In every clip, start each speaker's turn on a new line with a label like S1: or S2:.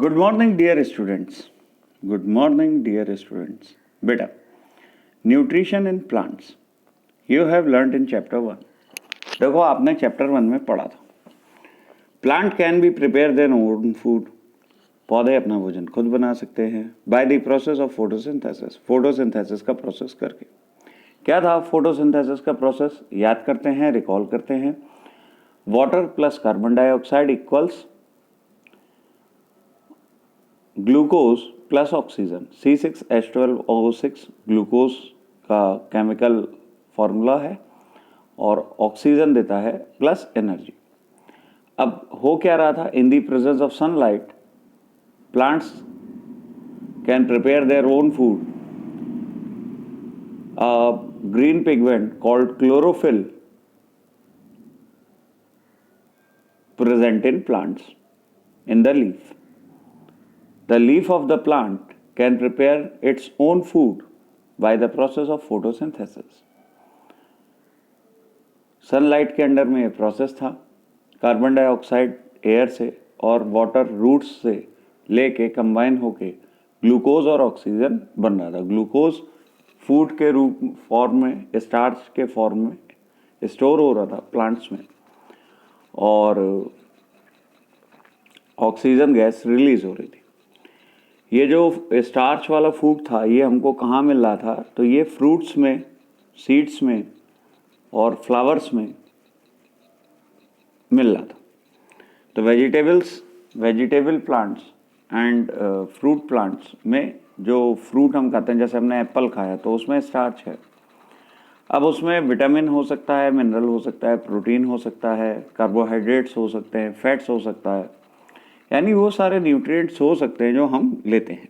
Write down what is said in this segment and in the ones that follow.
S1: Good morning dear students, good morning dear students. बेटा, nutrition in plants you have learned in chapter 1। देखो, आपने chapter 1 में पढ़ा था plant can be prepare their own food. पौधे अपना भोजन खुद बना सकते हैं by the process of photosynthesis, photosynthesis का प्रोसेस करके। क्या था फोटोसिंथेसिस का प्रोसेस? याद करते हैं, रिकॉल करते हैं। Water plus carbon dioxide equals glucose plus oxygen, C6H12O6 glucose का केमिकल फॉर्मूला है और ऑक्सीजन देता है प्लस एनर्जी। अब हो क्या रहा था? In the presence of sunlight plants can prepare their own food. Green pigment called chlorophyll present in plants in the leaf. The leaf of the plant can prepare its own food by the process of photosynthesis. Sunlight के under में ये process था। Carbon dioxide air से और water roots से लेके combine होके glucose और ऑक्सीजन बन रहा था। ग्लूकोज फूड के रूप फॉर्म में, स्टार्च के फॉर्म में स्टोर हो रहा था प्लांट्स में और ऑक्सीजन गैस रिलीज हो रही थी। ये जो स्टार्च वाला फूड था ये हमको कहाँ मिल रहा था? तो ये फ्रूट्स में, सीड्स में और फ्लावर्स में मिल रहा था। तो vegetable plants and fruit plants में जो फ्रूट हम खाते हैं, जैसे हमने एप्पल खाया तो उसमें स्टार्च है। अब उसमें विटामिन हो सकता है, मिनरल हो सकता है, प्रोटीन हो सकता है, कार्बोहाइड्रेट्स हो सकते हैं, फैट्स हो सकता है, यानी वो सारे न्यूट्रिएंट्स हो सकते हैं जो हम लेते हैं।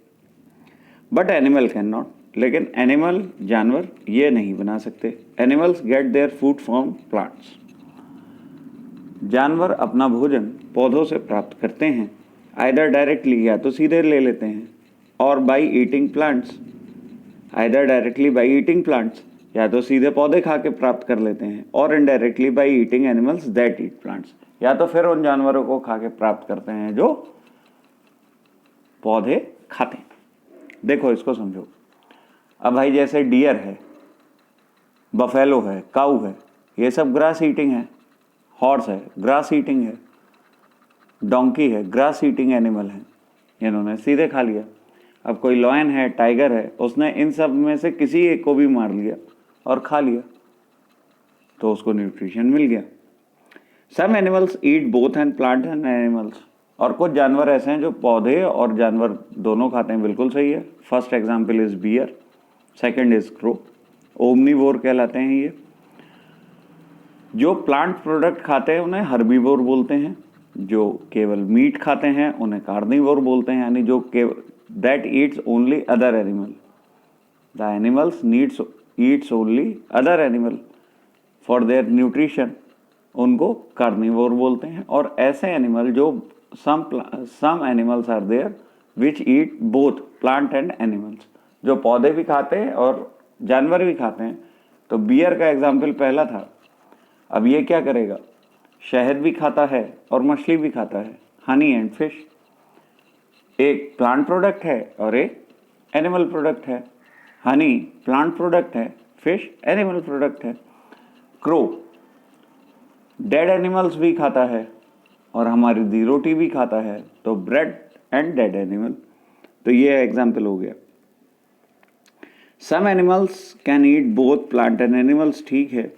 S1: But animal can not. लेकिन एनिमल, जानवर ये नहीं बना सकते। Animals gate their food from plants. जानवर अपना भोजन पौधों से प्राप्त करते हैं, आइदर डायरेक्टली, या तो सीधे ले लेते हैं, और by eating plants, either directly by eating plants, या तो सीधे पौधे खा के प्राप्त कर लेते हैं, और indirectly by eating animals that eat plants, या तो फिर उन जानवरों को खा के प्राप्त करते हैं जो पौधे खाते हैं। देखो, इसको समझो। अब भाई जैसे डियर है, बफेलो है, काऊ है, ये सब ग्रास ईटिंग है। हॉर्स है, ग्रास ईटिंग है। डोंकी है, ग्रास ईटिंग एनिमल है, इन्होंने सीधे खा लिया। अब कोई लॉयन है, टाइगर है, उसने इन सब में से किसी एक को भी मार लिया और खा लिया तो उसको न्यूट्रिशन मिल गया। Some animals eat both and plant and animals. और कुछ जानवर ऐसे हैं जो पौधे और जानवर दोनों खाते हैं। बिल्कुल सही है। First example is bear, second is crow. Omnivore कहलाते हैं ये। जो प्लांट प्रोडक्ट खाते हैं उन्हें हर्बीवोर बोलते हैं, जो केवल मीट खाते हैं उन्हें कार्निवोर बोलते हैं, यानी जो that eats only other animal. The animals eats only other animal for their nutrition, उनको कार्निवोर बोलते हैं। और ऐसे एनिमल जो some animals are there which eat both plant and animals, जो पौधे भी खाते हैं और जानवर भी खाते हैं। तो बियर का एग्जाम्पल पहला था। अब ये क्या करेगा? शहद भी खाता है और मछली भी खाता है, हनी एंड फिश। एक प्लांट प्रोडक्ट है और एक एनिमल प्रोडक्ट है। हनी प्लांट प्रोडक्ट है, फिश एनिमल प्रोडक्ट है। क्रो डेड एनिमल्स भी खाता है और हमारी दी रोटी भी खाता है, तो ब्रेड एंड डेड एनिमल। तो ये एग्जाम्पल हो गया। Some animals can eat both plant and animals, ठीक है।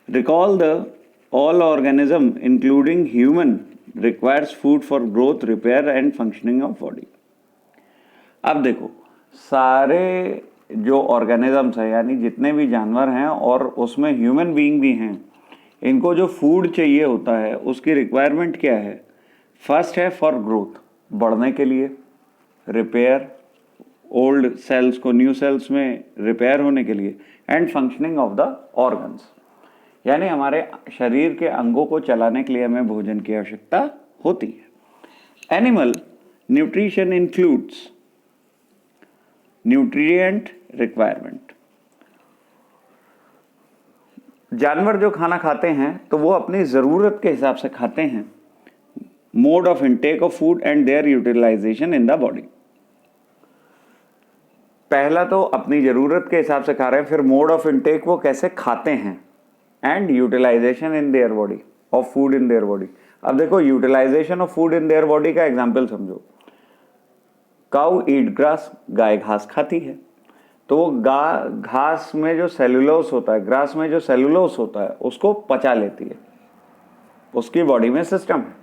S1: Recall the all organism including human requires food for growth, repair and functioning of body. अब देखो, सारे जो ऑर्गेनिजम्स है, यानी जितने भी जानवर हैं और उसमें ह्यूमन बीइंग भी हैं, इनको जो फूड चाहिए होता है उसकी रिक्वायरमेंट क्या है? फर्स्ट है फॉर ग्रोथ, बढ़ने के लिए। रिपेयर, ओल्ड सेल्स को न्यू सेल्स में रिपेयर होने के लिए। And functioning of the organs, यानी हमारे शरीर के अंगों को चलाने के लिए हमें भोजन की आवश्यकता होती है। Animal nutrition includes nutrient requirement. जानवर जो खाना खाते हैं तो वो अपनी ज़रूरत के हिसाब से खाते हैं। Mode of intake of food and their utilisation in the body. पहला तो अपनी ज़रूरत के हिसाब से खा रहे हैं, फिर मोड ऑफ इनटेक वो कैसे खाते हैं, and utilisation in their body of food in their body. अब देखो utilisation of food in their body का एग्जाम्पल समझो। काउ ईट ग्रास, गाय घास खाती है, तो वो घास में जो सेलुलोस होता है, ग्रास में जो सेलुलोस होता है उसको पचा लेती है, उसकी बॉडी में सिस्टम है।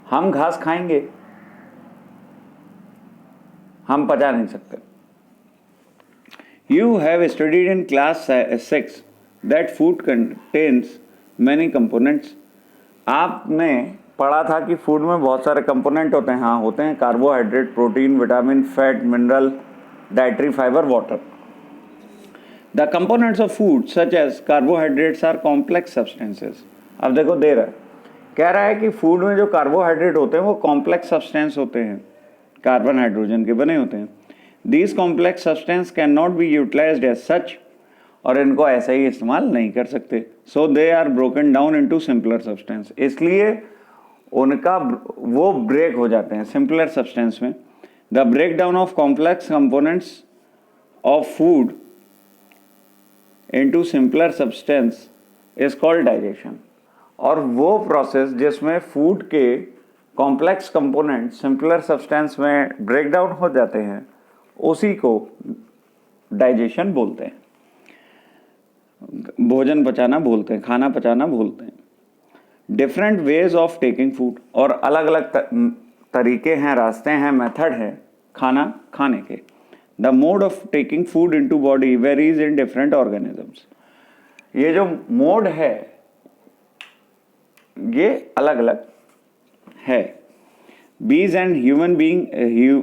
S1: हम घास खाएंगे, हम पचा नहीं सकते। You have studied in class 6 that food contains many components. आपने पढ़ा था कि फूड में बहुत सारे कंपोनेंट होते हैं। हाँ, होते हैं। Carbohydrate, protein, vitamin, fat, mineral, dietary fibre, water. The components of food such as carbohydrates are complex substances. अब देखो दे रहा है, कह रहा है कि फूड में जो कार्बोहाइड्रेट होते हैं वो कॉम्प्लेक्स सब्सटेंस होते हैं, कार्बन हाइड्रोजन के बने होते हैं। These complex substances cannot be utilized as such, और इनको ऐसे ही इस्तेमाल नहीं कर सकते। So they are broken down into simpler substance, इसलिए उनका वो ब्रेक हो जाते हैं simpler substance में। The breakdown of complex components of food into simpler substance is called digestion। और वो प्रोसेस जिसमें फूड के कॉम्प्लेक्स कंपोनेंट सिंपलर सब्सटेंस में ब्रेक डाउन हो जाते हैं उसी को डाइजेशन बोलते हैं, भोजन पचाना बोलते हैं, खाना पचाना बोलते हैं। Different ways of taking food, और अलग अलग तरीके हैं, रास्ते हैं, मेथड है खाना खाने के। The mode of taking food into body varies in different organisms. ये जो मोड है ये अलग अलग है। Bees and human being,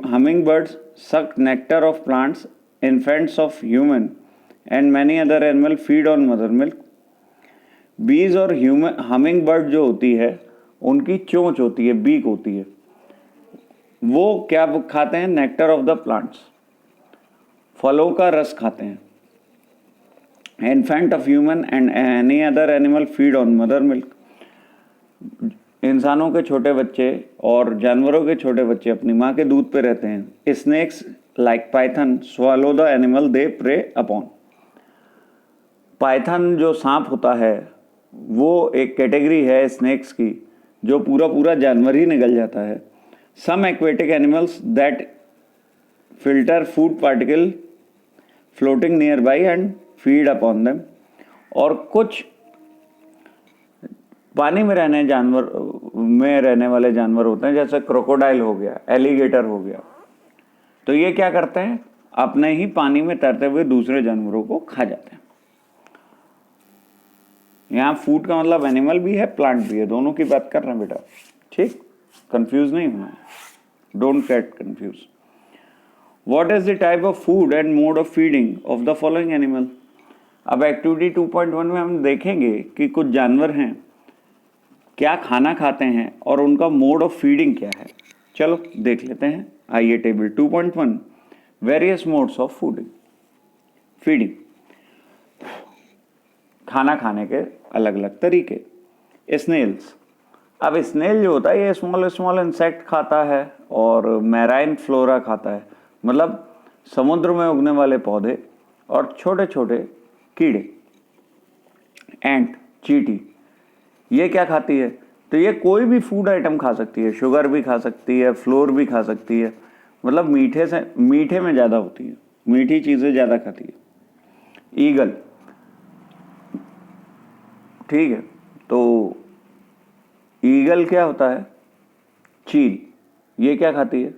S1: hummingbirds suck nectar of plants, infants of human and many other animal feed on mother milk। Bees और hummingbird जो होती है उनकी चोंच होती है, बीक होती है, वो क्या खाते हैं? नेक्टर ऑफ द प्लांट्स, फलों का रस खाते हैं। Infant of human and any other animal feed on mother milk. इंसानों के छोटे बच्चे और जानवरों के छोटे बच्चे अपनी माँ के दूध पे रहते हैं। Snakes like python swallow the animal they prey upon. Python जो सांप होता है वो एक कैटेगरी है स्नेक्स की जो पूरा पूरा जानवर ही निगल जाता है। Some aquatic animals that filter food particle floating nearby and feed upon them. और कुछ पानी में रहने वाले जानवर होते हैं, जैसे क्रोकोडाइल हो गया, एलिगेटर हो गया, तो ये क्या करते हैं? अपने ही पानी में तैरते हुए दूसरे जानवरों को खा जाते हैं। यहाँ फूड का मतलब एनिमल भी है, प्लांट भी है, दोनों की बात कर रहे हैं बेटा, ठीक? कंफ्यूज नहीं होना, don't get confuse. What is the type of food and mode of feeding of the following animal. अब एक्टिविटी 2.1 में हम देखेंगे कि कुछ जानवर हैं क्या खाना खाते हैं और उनका मोड ऑफ फीडिंग क्या है। चलो देख लेते हैं। आइए table 2.1 various modes of feeding. खाना खाने के अलग अलग तरीके। स्नेल्स, अब स्नेल जो होता है ये स्मॉल स्मॉल इंसेक्ट खाता है और मैराइन फ्लोरा खाता है, मतलब समुद्र में उगने वाले पौधे और छोटे छोटे कीड़े। एंट, चींटी, ये क्या खाती है? तो ये कोई भी फूड आइटम खा सकती है, शुगर भी खा सकती है, फ्लोर भी खा सकती है, मतलब मीठे में ज़्यादा होती है, मीठी चीज़ें ज़्यादा खाती है। ईगल, ठीक है, तो ईगल क्या होता है? चील, ये क्या खाती है?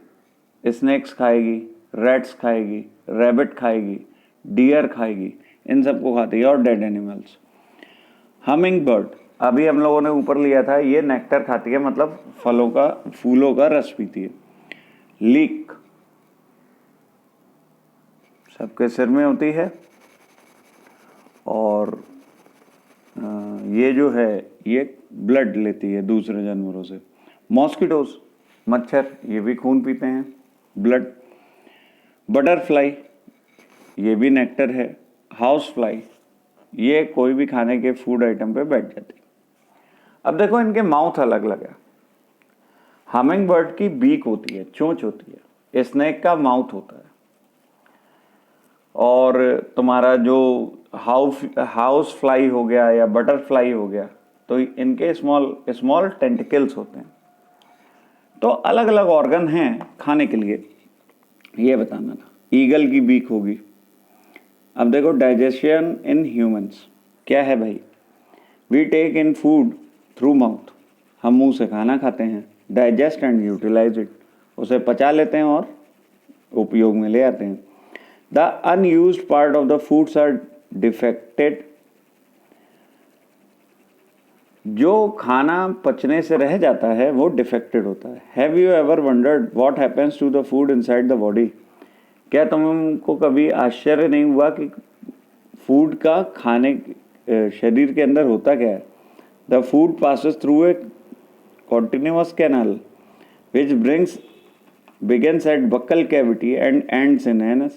S1: स्नेक्स खाएगी, रैट्स खाएगी, रैबिट खाएगी, डियर खाएगी, इन सबको खाती है, और डेड एनिमल्स। हमिंग बर्ड, अभी हम लोगों ने ऊपर लिया था, ये नेक्टर खाती है, मतलब फूलों का रस पीती है। लीक सबके सिर में होती है, और ये जो है ये ब्लड लेती है दूसरे जानवरों से। मॉस्किटोज, मच्छर, ये भी खून पीते हैं, ब्लड। बटरफ्लाई, ये भी नेक्टर है। हाउस फ्लाई, ये कोई भी खाने के फूड आइटम पे बैठ जाती है। अब देखो इनके माउथ अलग अलग है। हमिंग बर्ड की बीक होती है, चोंच होती है, स्नेक का माउथ होता है, और तुम्हारा जो हाउस फ्लाई हो गया या बटरफ्लाई हो गया, तो इनके स्मॉल स्मॉल टेंटिकल्स होते हैं। तो अलग अलग ऑर्गन हैं खाने के लिए, ये बताना था। ईगल की बीक होगी। अब देखो डाइजेशन इन ह्यूमंस क्या है भाई, we take in food through mouth, हम मुंह से खाना खाते हैं, डाइजेस्ट एंड यूटिलाइज इट, उसे पचा लेते हैं और उपयोग में ले आते हैं। The unused part of the foods are defected, जो खाना पचने से रह जाता है वो डिफेक्टेड होता है। Have you ever wondered what happens to the food inside the body, क्या तुमको कभी आश्चर्य नहीं हुआ कि फूड का खाने शरीर के अंदर होता क्या है। The food passes through a continuous canal which begins at buccal cavity and ends in anus।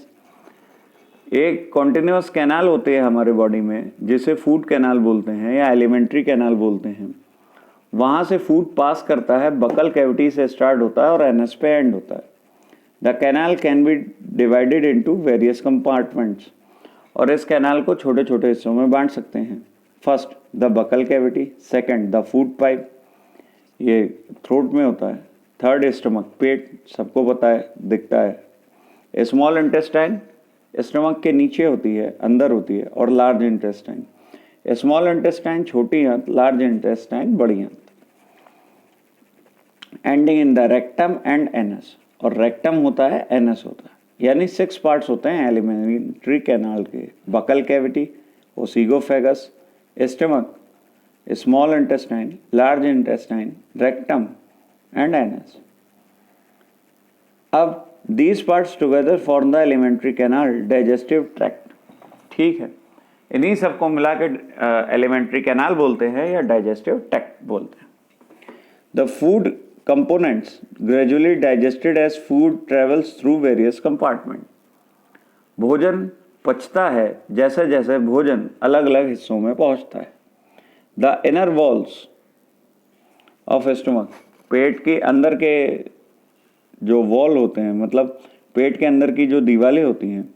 S1: एक कॉन्टिन्यूस कैनाल होते हैं हमारे बॉडी में जिसे फूड कैनाल बोलते हैं या एलिमेंट्री कैनाल बोलते हैं। वहाँ से फूड पास करता है, बकल कैविटी से स्टार्ट होता है और एनस पे एंड होता है। The canal can be divided into various compartments, और इस कैनाल को छोटे छोटे हिस्सों में बांट सकते हैं। First the buccal cavity, second the food pipe, ये थ्रोट में होता है। थर्ड स्टमक, पेट सबको पता है, दिखता है। स्मॉल इंटेस्टाइन स्टमक के नीचे होती है, अंदर होती है। और लार्ज इंटेस्टाइन, स्मॉल इंटेस्टाइन छोटी आंत, लार्ज इंटेस्टाइन बड़ी आंत। Ending in the rectum and anus, और रेक्टम होता है, एनस होता है। यानी 6 पार्ट्स होते हैं एलिमेंट्री कैनाल के। Buccal cavity, oesophagus, stomach, small intestine, large intestine, rectum and anus। अब these parts together form the alimentary canal, digestive tract। ठीक है, इन्हीं सबको मिला के एलिमेंट्री कैनाल बोलते हैं या डाइजेस्टिव ट्रैक्ट बोलते हैं। The food components gradually digested as food travels through various compartment. भोजन पचता है जैसे जैसे भोजन अलग अलग हिस्सों में पहुंचता है। The inner walls of stomach, पेट के अंदर के जो वॉल होते हैं, मतलब पेट के अंदर की जो दीवारें होती हैं,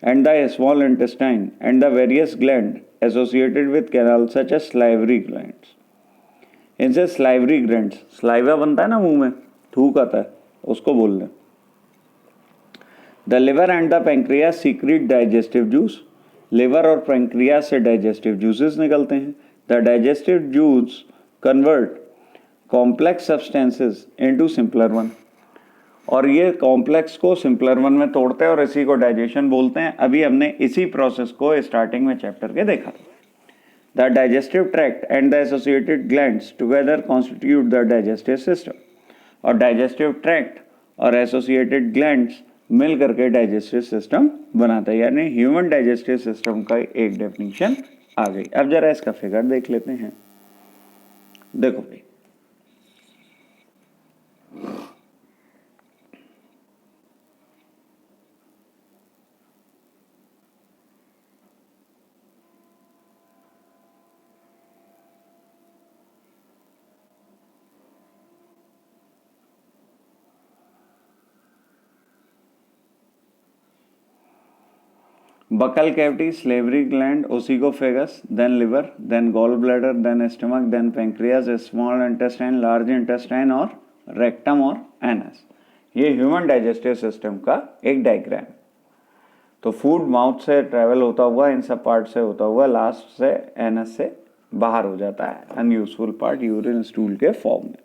S1: and the small intestine and the various gland associated with canal such as salivary glands. इनसे स्लाइवरी ग्लैंड्स, स्लाइवा बनता है ना मुंह में, थूक आता है, उसको बोल रहे हैं। The liver and the pancreas secret digestive juice, liver और पैंक्रियास से डाइजेस्टिव जूसेस निकलते हैं। The digestive juice convert complex substances into simpler one, और ये कॉम्प्लेक्स को सिंपलर वन में तोड़ते हैं और इसी को डाइजेशन बोलते हैं। अभी हमने इसी प्रोसेस को स्टार्टिंग में चैप्टर के देखा था। The digestive tract and the associated glands together constitute the digestive system, और डाइजेस्टिव ट्रैक्ट और एसोसिएटेड ग्लैंड्स मिल करके डाइजेस्टिव सिस्टम बनाता है। यानी ह्यूमन डाइजेस्टिव सिस्टम का एक डेफिनेशन आ गई। अब जरा इसका फिगर देख लेते हैं। देखो भाई, buccal cavity, salivary gland, oesophagus, then liver, then gallbladder, then stomach, then pancreas, small intestine, large intestine और rectum और anus। ये ह्यूमन डाइजेस्टिव सिस्टम का एक डायग्राम। तो फूड माउथ से ट्रेवल होता हुआ इन सब पार्ट से होता हुआ लास्ट से एनस से बाहर हो जाता है, अनयूजफुल पार्ट यूरिन स्टूल के फॉर्म में।